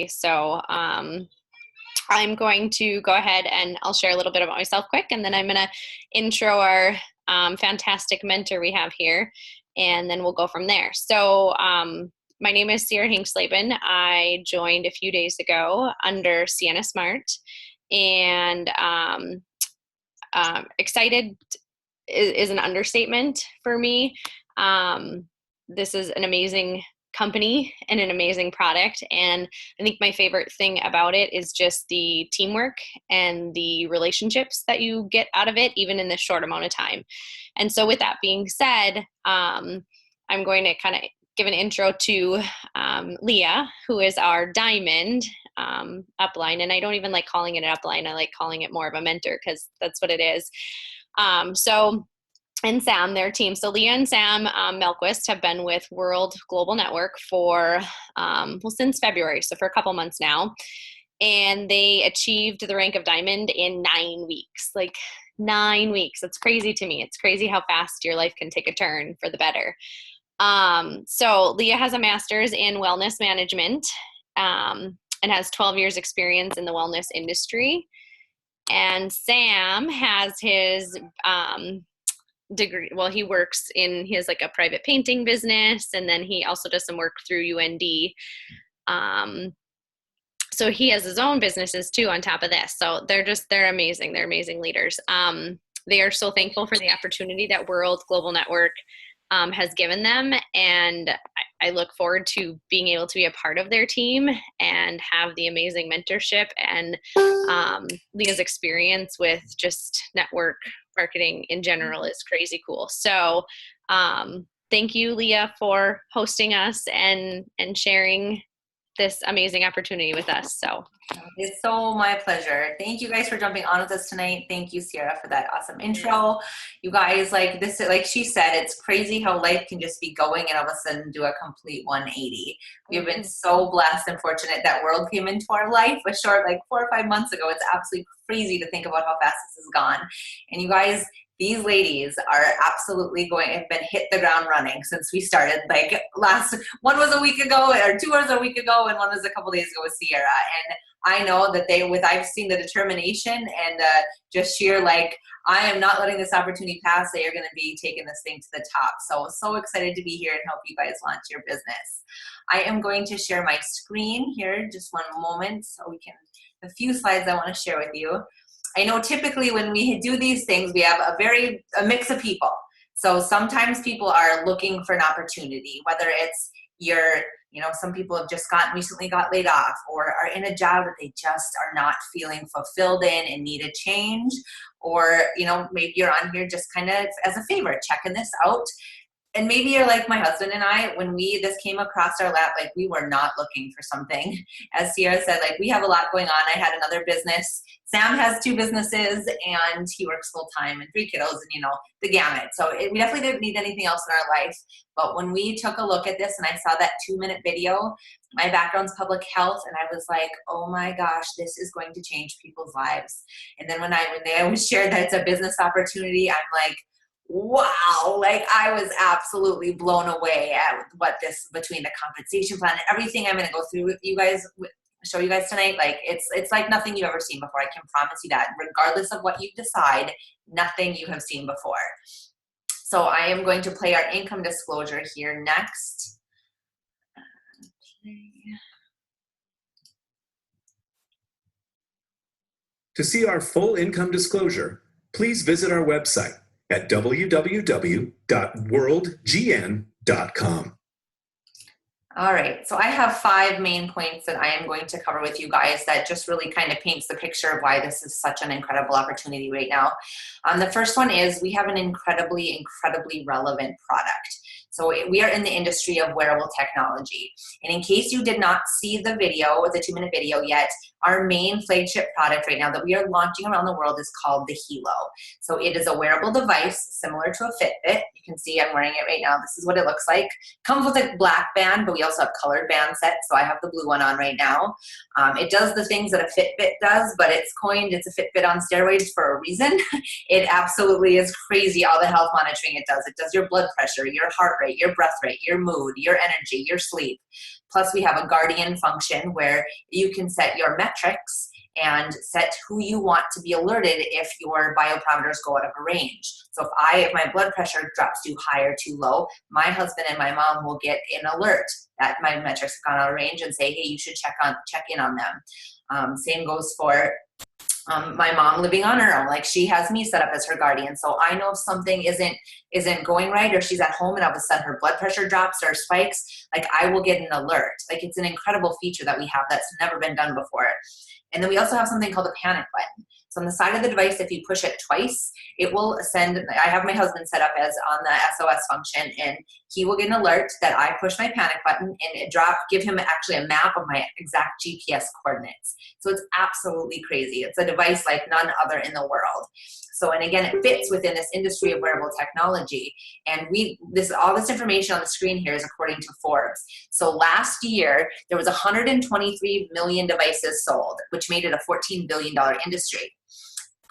So I'm going to go ahead and I'll share a little bit about myself quick, and then I'm going to intro our fantastic mentor we have here, and then we'll go from there. So my name is Cierra Hangsleben. I joined a few days ago under Seanna Smart, and excited is an understatement for me. This is an amazing company and an amazing product, and I think my favorite thing about it is just the teamwork and the relationships that you get out of it, even in this short amount of time. And so with that being said, I'm going to kind of give an intro to Leah, who is our diamond upline, and I don't even like calling it an upline. I like calling it more of a mentor, because that's what it is. And Sam, their team. So Leah and Sam Melquist have been with World Global Network for, since February, so for a couple months now. And they achieved the rank of diamond in 9 weeks, like 9 weeks. That's crazy to me. It's crazy how fast your life can take a turn for the better. So Leah has a master's in wellness management and has 12 years experience in the wellness industry. And Sam has his degree. Well, he has like a private painting business, and then he also does some work through UND. So he has his own businesses too on top of this. So they're amazing. They're amazing leaders. They are so thankful for the opportunity that World Global Network has given them. And I look forward to being able to be a part of their team and have the amazing mentorship and Leah's experience with just network marketing in general is crazy cool. So thank you, Leah, for hosting us and sharing this amazing opportunity with us. So it's so my pleasure. Thank you guys for jumping on with us tonight. Thank you, Cierra, for that awesome intro. You guys, like she said, it's crazy how life can just be going and all of a sudden do a complete 180. We've been so blessed and fortunate that World came into our life a short, like 4 or 5 months ago. It's absolutely crazy to think about how fast this has gone. And you guys, these ladies are absolutely have been hit the ground running since we started. Like one was a week ago, or 2 was a week ago, and one was a couple days ago with Cierra. And I know that I've seen the determination and just sheer, like, I am not letting this opportunity pass. They are going to be taking this thing to the top. So excited to be here and help you guys launch your business. I am going to share my screen here, just one moment, so we can, a few slides I want to share with you. I know typically when we do these things, we have a mix of people. So sometimes people are looking for an opportunity, whether it's some people have just recently got laid off, or are in a job that they just are not feeling fulfilled in and need a change. Or, maybe you're on here just kind of as a favor, checking this out. And maybe you're like my husband and I, when this came across our lap, like, we were not looking for something. As Cierra said, like, we have a lot going on. I had another business. Sam has 2 businesses, and he works full time and 3 kiddos, and the gamut. So we definitely didn't need anything else in our life. But when we took a look at this and I saw that 2-minute video, my background's public health, and I was like, oh my gosh, this is going to change people's lives. And then when they always shared that it's a business opportunity, I'm like, wow, like, I was absolutely blown away at what this, between the compensation plan and everything I'm going to go through with you guys, show you guys tonight. Like, it's like nothing you've ever seen before. I can promise you that, regardless of what you decide, nothing you have seen before. So I am going to play our income disclosure here next. To see our full income disclosure, please visit our website at www.worldgn.com. All right, so I have 5 main points that I am going to cover with you guys that just really kind of paints the picture of why this is such an incredible opportunity right now. The first one is we have an incredibly, incredibly relevant product. So we are in the industry of wearable technology. And in case you did not see the video, the 2-minute video yet, our main flagship product right now that we are launching around the world is called the Hilo. So it is a wearable device similar to a Fitbit. You can see I'm wearing it right now. This is what it looks like. Comes with a black band, but we also have colored band sets. So I have the blue one on right now. It does the things that a Fitbit does, but it's a Fitbit on steroids for a reason. It absolutely is crazy all the health monitoring it does. It does your blood pressure, your heart rate, your breath rate, your mood, your energy, your sleep. Plus we have a guardian function where you can set your metrics and set who you want to be alerted if your bioparameters go out of a range. So if my blood pressure drops too high or too low, my husband and my mom will get an alert that my metrics have gone out of range and say, hey, you should check in on them. Same goes for my mom living on her own. Like, she has me set up as her guardian. So I know if something isn't going right, or she's at home and all of a sudden her blood pressure drops or spikes, like, I will get an alert. Like, it's an incredible feature that we have that's never been done before. And then we also have something called a panic button. So on the side of the device, if you push it twice, it will send, I have my husband set up as on the SOS function, and he will get an alert that I push my panic button, and it give him actually a map of my exact GPS coordinates. So it's absolutely crazy. It's a device like none other in the world. So, and again, it fits within this industry of wearable technology. And all this information on the screen here is according to Forbes. So last year, there was 123 million devices sold, which made it a $14 billion industry.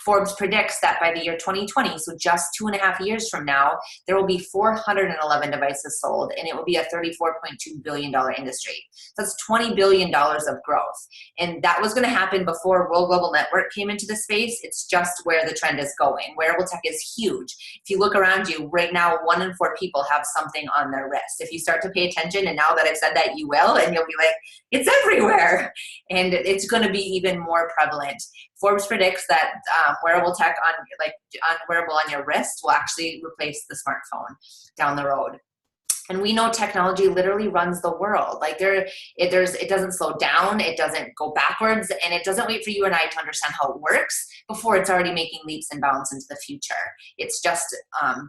Forbes predicts that by the year 2020, so just 2.5 years from now, there will be 411 devices sold, and it will be a $34.2 billion industry. So that's $20 billion of growth. And that was going to happen before World Global Network came into the space. It's just where the trend is going. Wearable tech is huge. If you look around you right now, 1 in 4 people have something on their wrist. If you start to pay attention, and now that I've said that, you will, and you'll be like, it's everywhere. And it's going to be even more prevalent. Forbes predicts that wearable tech wearable on your wrist will actually replace the smartphone down the road. And we know technology literally runs the world. Like, it doesn't slow down, it doesn't go backwards, and it doesn't wait for you and I to understand how it works before it's already making leaps and bounds into the future. It's just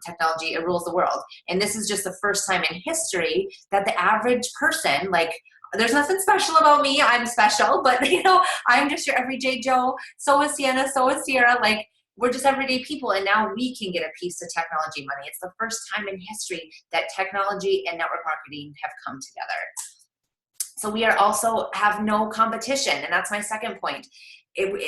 technology, it rules the world. And this is just the first time in history that the average person, like, there's nothing special about me, I'm special, but I'm just your everyday Joe. So is Sienna, so is Sierra. Like, we're just everyday people, and now we can get a piece of technology money. It's the first time in history that technology and network marketing have come together. So we are also have no competition, and that's my second point.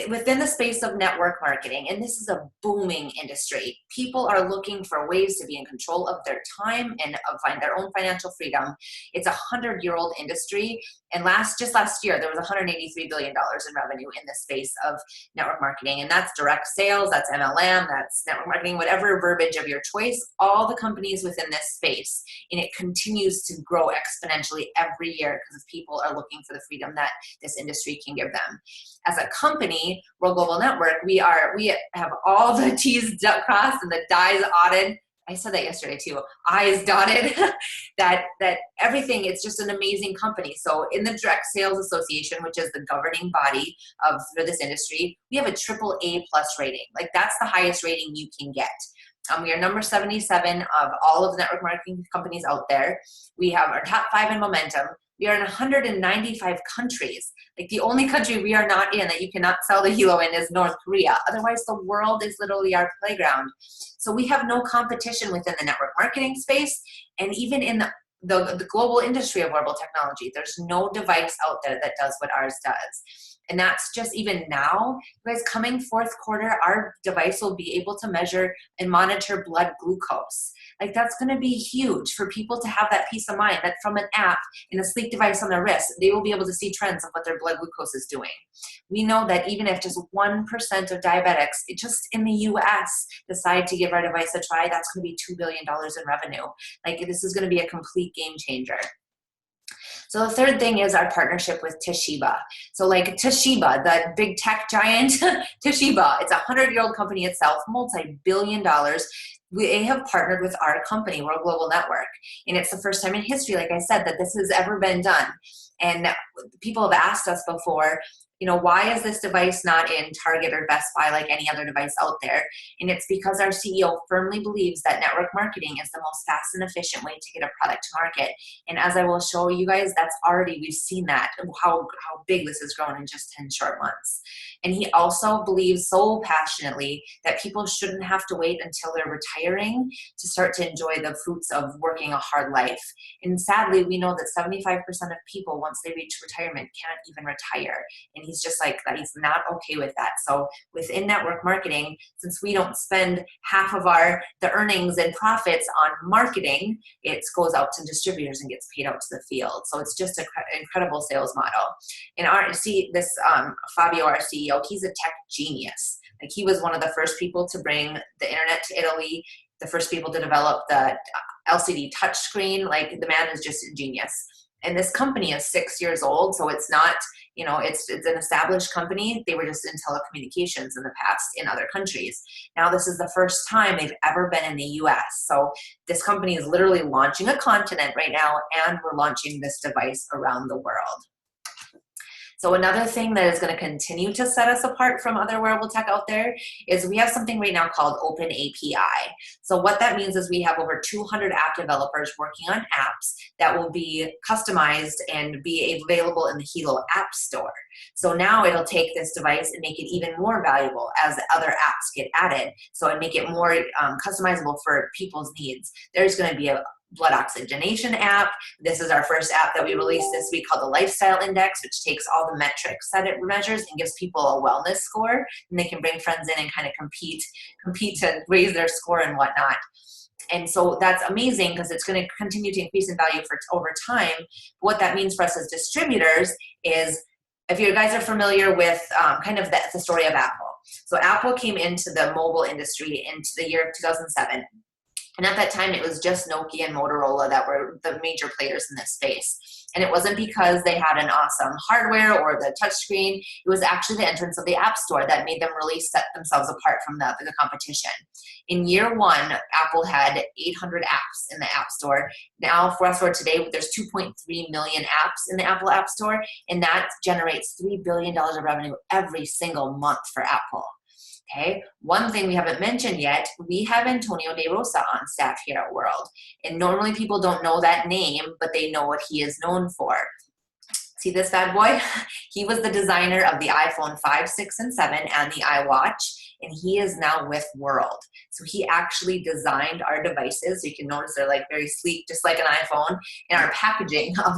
Within the space of network marketing, and this is a booming industry, people are looking for ways to be in control of their time and find their own financial freedom. It's a 100-year-old industry, and just last year there was $183 billion in revenue in the space of network marketing, and that's direct sales, that's MLM, that's network marketing, whatever verbiage of your choice, all the companies within this space, and it continues to grow exponentially every year because people are looking for the freedom that this industry can give them. As a company, World Global Network, we have all the T's crossed and the I's dotted. I said that yesterday too. I's dotted. that everything. It's just an amazing company. So in the Direct Sales Association, which is the governing body for this industry, we have a AAA+ rating. Like, that's the highest rating you can get. We are number 77 of all of the network marketing companies out there. We have our top 5 in momentum. We are in 195 countries. Like, the only country we are not in that you cannot sell the Hilo in is North Korea. Otherwise, the world is literally our playground. So we have no competition within the network marketing space, and even in the global industry of wearable technology. There's no device out there that does what ours does. And that's just even now, you guys, coming fourth quarter, our device will be able to measure and monitor blood glucose. Like, that's going to be huge for people to have that peace of mind that from an app and a sleek device on their wrist, they will be able to see trends of what their blood glucose is doing. We know that even if just 1% of diabetics, just in the US, decide to give our device a try, that's going to be $2 billion in revenue. Like, this is going to be a complete game changer. So the third thing is our partnership with Toshiba. So like Toshiba, the big tech giant, Toshiba, it's a 100-year-old company itself, multi-billion dollars. They have partnered with our company, World Global Network. And it's the first time in history, like I said, that this has ever been done. And people have asked us before, why is this device not in Target or Best Buy like any other device out there? And it's because our CEO firmly believes that network marketing is the most fast and efficient way to get a product to market. And as I will show you guys, we've seen that, how big this has grown in just 10 short months. And he also believes so passionately that people shouldn't have to wait until they're retiring to start to enjoy the fruits of working a hard life. And sadly, we know that 75% of people once they reach retirement can't even retire. And he's just like that. He's not okay with that. So within network marketing, since we don't spend half of the earnings and profits on marketing, it goes out to distributors and gets paid out to the field. So it's just an incredible sales model. And Fabio, our CEO, he's a tech genius. Like, he was one of the first people to bring the internet to Italy, the first people to develop the LCD touchscreen. Like, the man is just a genius. And this company is 6 years old, so it's not, it's an established company. They were just in telecommunications in the past in other countries. Now this is the first time they've ever been in the US. So this company is literally launching a continent right now, and we're launching this device around the world. So another thing that is going to continue to set us apart from other wearable tech out there is we have something right now called Open API. So what that means is we have over 200 app developers working on apps that will be customized and be available in the Hilo App Store. So now it'll take this device and make it even more valuable as other apps get added. So and make it more customizable for people's needs. There's going to be a blood oxygenation app. This is our first app that we released this week called the Lifestyle Index, which takes all the metrics that it measures and gives people a wellness score, and they can bring friends in and kind of compete to raise their score and whatnot. And so that's amazing because it's going to continue to increase in value over time. What that means for us as distributors is, if you guys are familiar with kind of the story of Apple. So Apple came into the mobile industry into the year of 2007. And at that time, it was just Nokia and Motorola that were the major players in this space. And it wasn't because they had an awesome hardware or the touchscreen. It was actually the entrance of the App Store that made them really set themselves apart from the competition. In year one, Apple had 800 apps in the App Store. Now, fast forward today, there's 2.3 million apps in the Apple App Store, and that generates $3 billion of revenue every single month for Apple. Okay, one thing we haven't mentioned yet, we have Antonio De Rosa on staff here at World. And normally people don't know that name, but they know what he is known for. See this bad boy? He was the designer of the iPhone 5, 6, and 7 and the iWatch, and he is now with World. So he actually designed our devices. So you can notice they're like very sleek, just like an iPhone, and our packaging of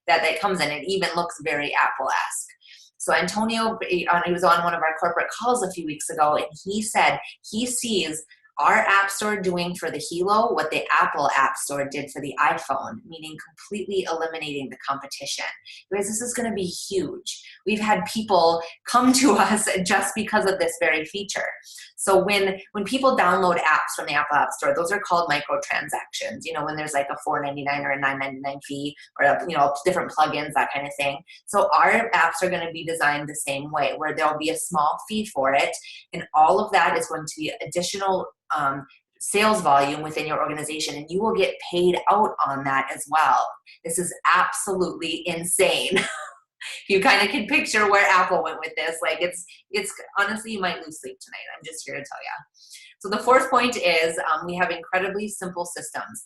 that comes in, it even looks very Apple-esque. So Antonio, he was on one of our corporate calls a few weeks ago, and he said he sees our App Store doing for the Hilo what the Apple App Store did for the iPhone, meaning completely eliminating the competition. Because this is going to be huge. We've had people come to us just because of this very feature. So when people download apps from the Apple App Store, those are called microtransactions. When there's like a $4.99 or a $9.99 fee, or different plugins, that kind of thing. So our apps are going to be designed the same way, where there'll be a small fee for it, and all of that is going to be additional sales volume within your organization, and you will get paid out on that as well. This is absolutely insane. You kind of can picture where Apple went with this. Like it's honestly, you might lose sleep tonight. I'm just here to tell you. So the fourth point is we have incredibly simple systems.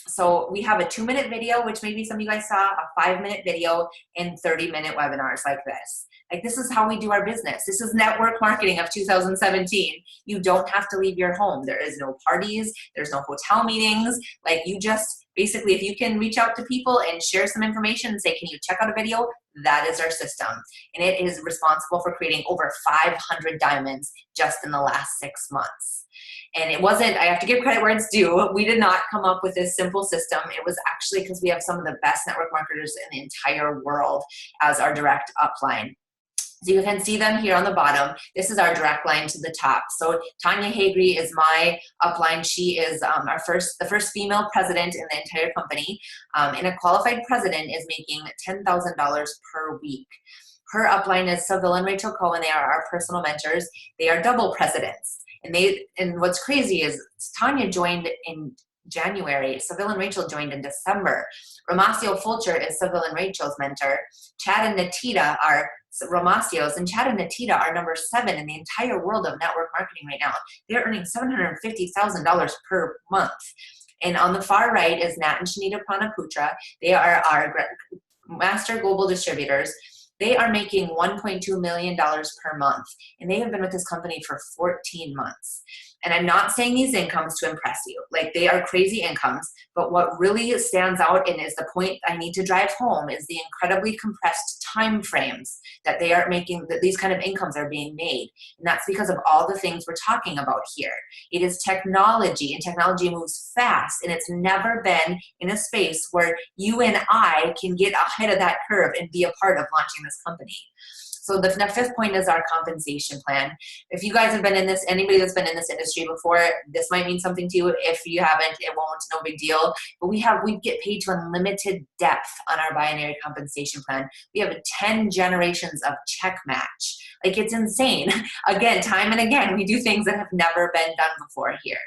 So we have a 2-minute video, which maybe some of you guys saw, a 5-minute video, and 30-minute webinars like this. Like, this is how we do our business. This is network marketing of 2017. You don't have to leave your home. There is no parties. There's no hotel meetings. Like, you just basically, if you can reach out to people and share some information and say, can you check out a video? That is our system. And it is responsible for creating over 500 diamonds just in the last 6 months. And it wasn't, I have to give credit where it's due. We did not come up with this simple system. It was actually because we have some of the best network marketers in the entire world as our direct upline. So you can see them here on the bottom. This is our direct line to the top. So Tanya Hagri is my upline. She is the first female president in the entire company. And a qualified president is making $10,000 per week. Her upline is Seville and Rachel Cohen. They are our personal mentors. They are double presidents. And what's crazy is Tanya joined in January. Seville and Rachel joined in December. Romasio Fulcher is Seville and Rachel's mentor. Chad and Natita are Romasio's, and Chad and Natita are number 7 in the entire world of network marketing right now. They're earning $750,000 per month. And on the far right is Nat and Shanita Pranaputra. They are our master global distributors. They are making $1.2 million per month, and they have been with this company for 14 months. And I'm not saying these incomes to impress you. Like, they are crazy incomes, but what really stands out and is the point I need to drive home is the incredibly compressed time frames that they are making, that these kind of incomes are being made. And that's because of all the things we're talking about here. It is technology, and technology moves fast, and it's never been in a space where you and I can get ahead of that curve and be a part of launching this company. So the fifth point is our compensation plan. If you guys have been in this, anybody that's been in this industry before, this might mean something to you. If you haven't, it won't, no big deal. But we get paid to unlimited depth on our binary compensation plan. We have 10 generations of check match. Like, it's insane. Again, time and again, we do things that have never been done before here.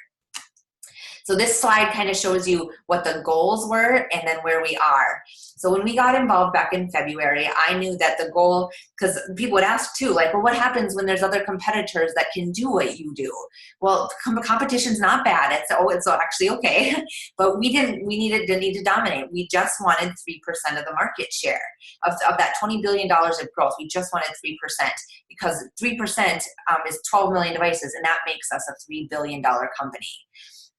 So this slide kind of shows you what the goals were and then where we are. So when we got involved back in February, I knew that the goal, because people would ask too, like, well, what happens when there's other competitors that can do what you do? Well, competition's not bad. It's actually okay. But we needed to dominate. We just wanted 3% of the market share of that $20 billion of growth. We just wanted 3%, because 3% is 12 million devices, and that makes us a $3 billion company.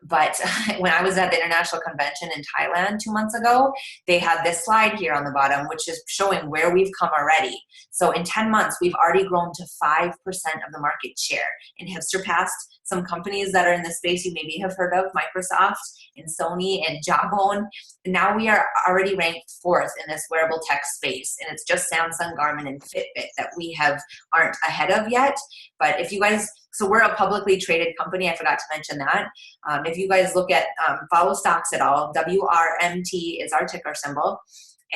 But when I was at the international convention in Thailand 2 months ago, they had this slide here on the bottom, which is showing where we've come already. So in 10 months, we've already grown to 5% of the market share and have surpassed some companies that are in the space you maybe have heard of, Microsoft and Sony and Jawbone. And now we are already ranked 4th in this wearable tech space. And it's just Samsung, Garmin, and Fitbit that we aren't ahead of yet. But if you guys, so we're a publicly traded company. I forgot to mention that. If you guys look at, follow stocks at all, WRMT is our ticker symbol.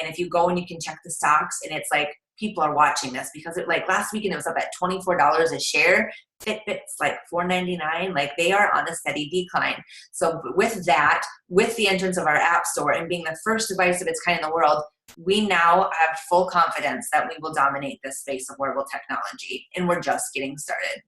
And if you go and you can check the stocks, and it's like, people are watching this because like last weekend it was up at $24 a share. Fitbit's like $4.99. Like, they are on a steady decline. So with that, with the entrance of our app store and being the first device of its kind in the world, we now have full confidence that we will dominate this space of wearable technology, and we're just getting started.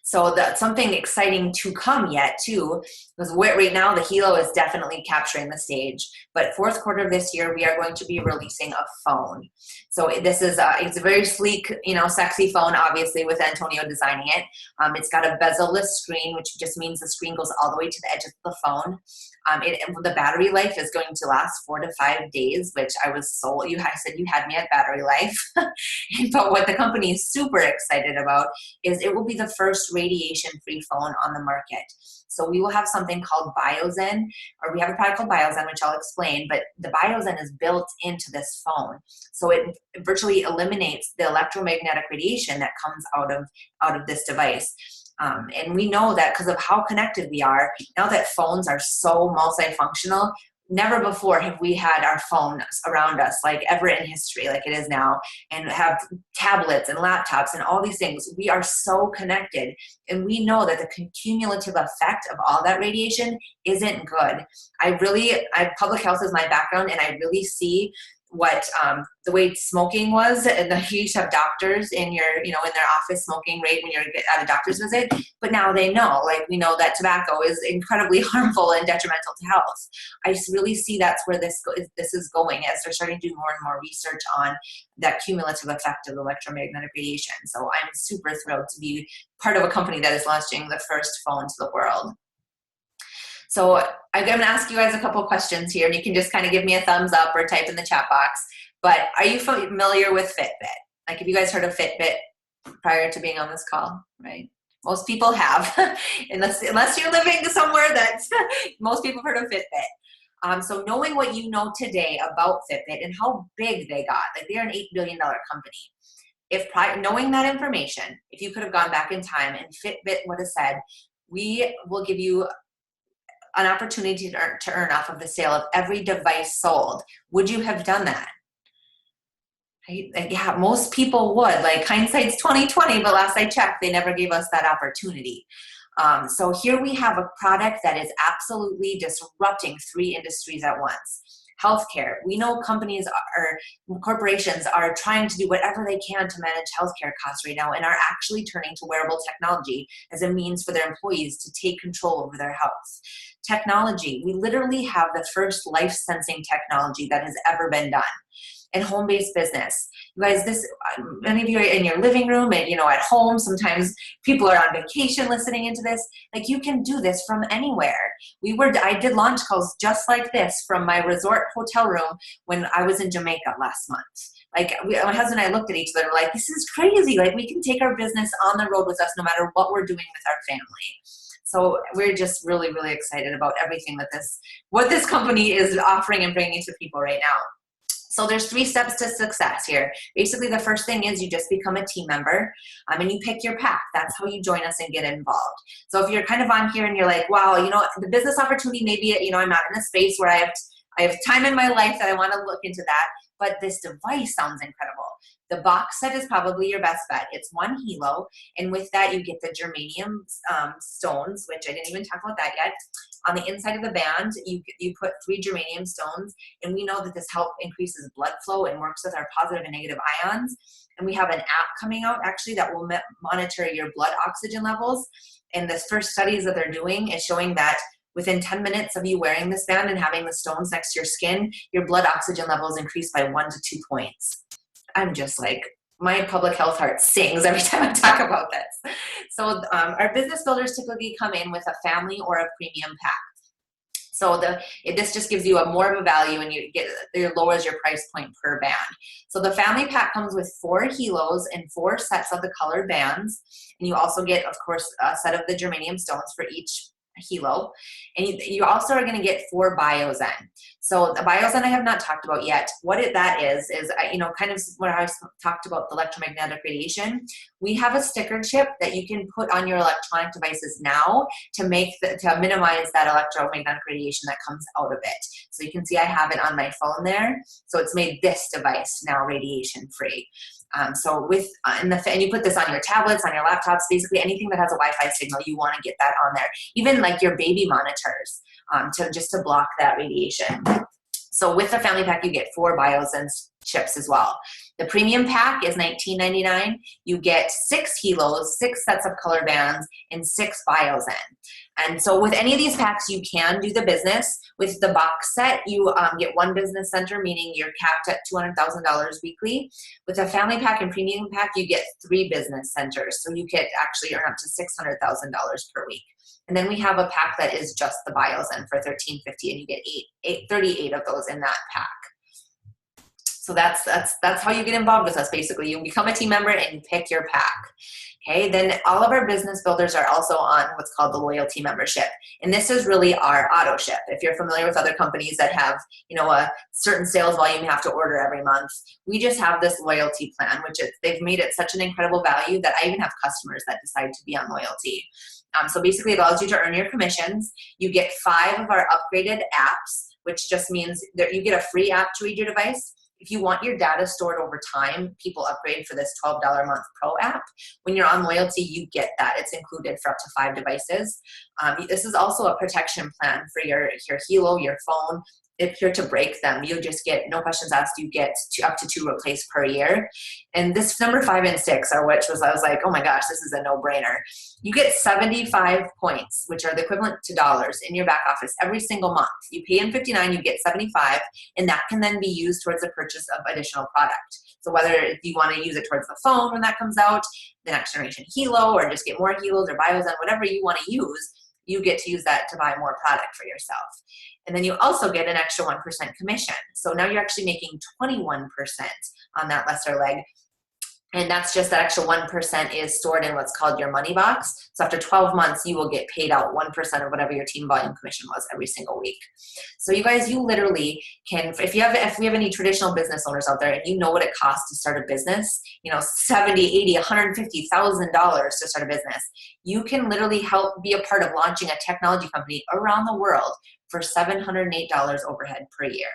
So that's something exciting to come yet too, because right now the Hilo is definitely capturing the stage. But fourth quarter of this year, we are going to be releasing a phone. So this is it's a very sleek, sexy phone, obviously, with Antonio designing it. It's got a bezel-less screen, which just means the screen goes all the way to the edge of the phone. The battery life is going to last 4 to 5 days, which I said you had me at battery life. But what the company is super excited about is it will be the first radiation-free phone on the market. So we will have something called BioZen, or we have a product called BioZen, which I'll explain, but the BioZen is built into this phone. So it virtually eliminates the electromagnetic radiation that comes out of this device. And we know that because of how connected we are, now that phones are so multifunctional, never before have we had our phones around us like ever in history, like it is now, and have tablets and laptops and all these things. We are so connected, and we know that the cumulative effect of all that radiation isn't good. Public health is my background, and I really see what the way smoking was, and you used to have doctors in in their office smoking right when you're at a doctor's visit, but now they know, like, we know that tobacco is incredibly harmful and detrimental to health. I just really see that's where this is going, as they're starting to do more and more research on that cumulative effect of electromagnetic radiation. So I'm super thrilled to be part of a company that is launching the first phone to the world. So I'm going to ask you guys a couple questions here, and you can just kind of give me a thumbs up or type in the chat box. But are you familiar with Fitbit? Like, have you guys heard of Fitbit prior to being on this call, right? Most people have, unless you're living somewhere that most people have heard of Fitbit. So knowing what you know today about Fitbit and how big they got, like, they're an $8 billion company. Knowing that information, if you could have gone back in time and Fitbit would have said, we will give you an opportunity to earn off of the sale of every device sold, would you have done that? Right? Like, yeah, most people would. Like, hindsight's 20/20, but last I checked, they never gave us that opportunity. So here we have a product that is absolutely disrupting 3 industries at once. Healthcare. We know corporations are trying to do whatever they can to manage healthcare costs right now, and are actually turning to wearable technology as a means for their employees to take control over their health. Technology. We literally have the first life sensing technology that has ever been done. and home-based business. You guys, many of you are in your living room and, at home. Sometimes people are on vacation listening into this. Like, you can do this from anywhere. I did launch calls just like this from my resort hotel room when I was in Jamaica last month. Like, my husband and I looked at each other like, this is crazy. Like, we can take our business on the road with us no matter what we're doing with our family. So we're just really, really excited about everything what this company is offering and bringing to people right now. So there's 3 steps to success here. Basically, the first thing is you just become a team member, and you pick your pack. That's how you join us and get involved. So if you're kind of on here and you're like, wow, the business opportunity, maybe, I'm not in a space where I have time in my life that I want to look into that, but this device sounds incredible. The box set is probably your best bet. It's 1 helo, and with that you get the germanium stones, which I didn't even talk about that yet. On the inside of the band, you put 3 germanium stones, and we know that this increases blood flow and works with our positive and negative ions. And we have an app coming out actually that will monitor your blood oxygen levels. And the first studies that they're doing is showing that within 10 minutes of you wearing this band and having the stones next to your skin, your blood oxygen levels increase by 1 to 2 points. I'm just like, my public health heart sings every time I talk about this. So our business builders typically come in with a family or a premium pack. So this just gives you more of a value, and it lowers your price point per band. So the family pack comes with 4 helos and 4 sets of the colored bands. And you also get, of course, a set of the germanium stones for each helo, and you also are going to get 4 biozen. So the biozen I have not talked about yet. What that is kind of what I talked about, the electromagnetic radiation. We have a sticker chip that you can put on your electronic devices now to minimize that electromagnetic radiation that comes out of it. So you can see I have it on my phone there. So it's made this device now radiation free. And you put this on your tablets, on your laptops, basically anything that has a Wi-Fi signal, you want to get that on there. Even like your baby monitors, to block that radiation. So with the family pack, you get 4 biozen chips as well. The premium pack is $19.99. You get 6 helos, 6 sets of color bands, and 6 biozen. And so with any of these packs, you can do the business. With the box set, you get 1 business center, meaning you're capped at $200,000 weekly. With a family pack and premium pack, you get 3 business centers. So you could actually earn up to $600,000 per week. And then we have a pack that is just the biozen for $13.50, and you get 38 of those in that pack. So that's how you get involved with us. Basically, you become a team member and you pick your pack. Okay, then all of our business builders are also on what's called the loyalty membership. And this is really our auto ship. If you're familiar with other companies that have, a certain sales volume you have to order every month, we just have this loyalty plan, they've made it such an incredible value that I even have customers that decide to be on loyalty. So basically it allows you to earn your commissions. You get 5 of our upgraded apps, which just means that you get a free app to read your device. If you want your data stored over time, people upgrade for this $12 a month Pro app. When you're on loyalty, you get that. It's included for up to 5 devices. This is also a protection plan for your helo, your phone. If you're to break them, you just get, no questions asked, you get up to 2 replaced per year. And this number 5 and 6 I was like, oh my gosh, this is a no-brainer. You get 75 points, which are the equivalent to dollars, in your back office every single month. You pay in $59, you get 75, and that can then be used towards the purchase of additional product. So whether you want to use it towards the phone when that comes out, the next generation helo, or just get more helos or biozen, whatever you want to use, you get to use that to buy more product for yourself. And then you also get an extra 1% commission. So now you're actually making 21% on that lesser leg. And that's just that extra 1% is stored in what's called your money box. So after 12 months, you will get paid out 1% of whatever your team volume commission was every single week. So you guys, you literally can, if we have any traditional business owners out there and you know what it costs to start a business, $70, $80, $150,000 to start a business, you can literally help be a part of launching a technology company around the world for $708 overhead per year.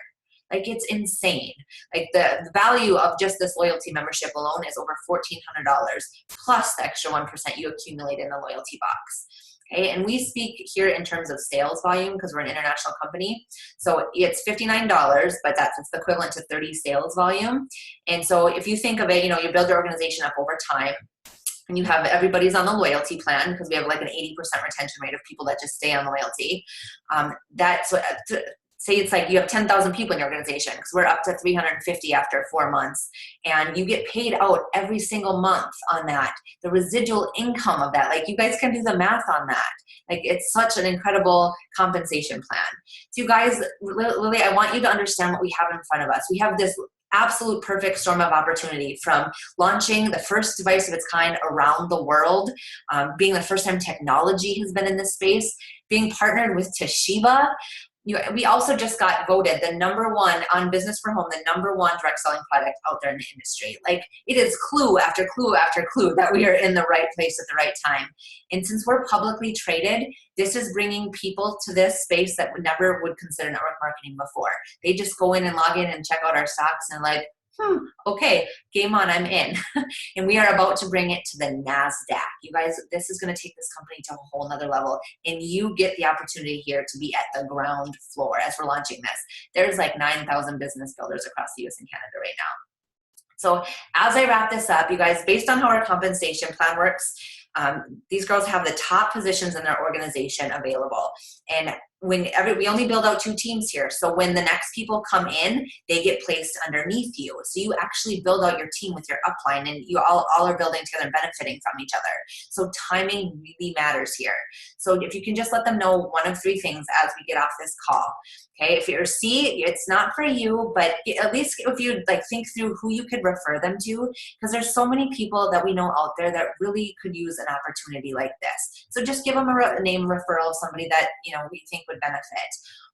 Like, it's insane. Like, the value of just this loyalty membership alone is over $1,400 plus the extra 1% you accumulate in the loyalty box. Okay, and we speak here in terms of sales volume because we're an international company. So it's $59, but it's the equivalent to 30 sales volume. And so if you think of it, you build your organization up over time. And you have everybody's on the loyalty plan because we have like an 80% retention rate of people that just stay on loyalty. say it's like you have 10,000 people in your organization, because we're up to 350 after 4 months, and you get paid out every single month on that, the residual income of that, like you guys can do the math on that. Like it's such an incredible compensation plan. So you guys, Lily, I want you to understand what we have in front of us. We have this absolute perfect storm of opportunity, from launching the first device of its kind around the world, being the first time technology has been in this space, being partnered with Toshiba. We also just got voted the #1 on Business for Home, the #1 direct selling product out there in the industry. Like it is clue after clue after clue that we are in the right place at the right time. And since we're publicly traded, this is bringing people to this space that never would consider network marketing before. They just go in and log in and check out our stocks and like, okay, game on, I'm in. And we are about to bring it to the NASDAQ. You guys, this is going to take this company to a whole nother level. And you get the opportunity here to be at the ground floor as we're launching this. There's like 9,000 business builders across the US and Canada right now. So as I wrap this up, you guys, based on how our compensation plan works, these girls have the top positions in their organization available. And we only build out 2 teams here. So when the next people come in, they get placed underneath you. So you actually build out your team with your upline, and you all are building together and benefiting from each other. So timing really matters here. So if you can just let them know one of 3 things as we get off this call. Okay, if you're C, it's not for you, but at least if you like think through who you could refer them to, because there's so many people that we know out there that really could use an opportunity like this. So just give them a name referral of somebody that we think would benefit.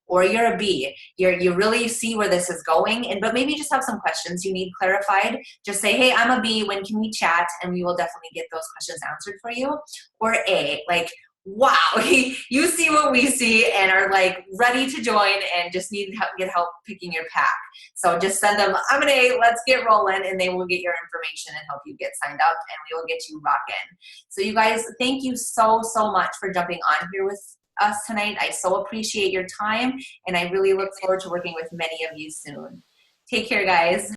Or you're a B, you really see where this is going, but maybe just have some questions you need clarified. Just say, hey, I'm a B, when can we chat? And we will definitely get those questions answered for you. Or A, like, wow, you see what we see and are like ready to join and just need to get help picking your pack. So just send them, I'm an A, let's get rolling, and they will get your information and help you get signed up, and we will get you rocking. So you guys, thank you so much for jumping on here with us tonight. I so appreciate your time, and I really look forward to working with many of you soon. Take care, guys.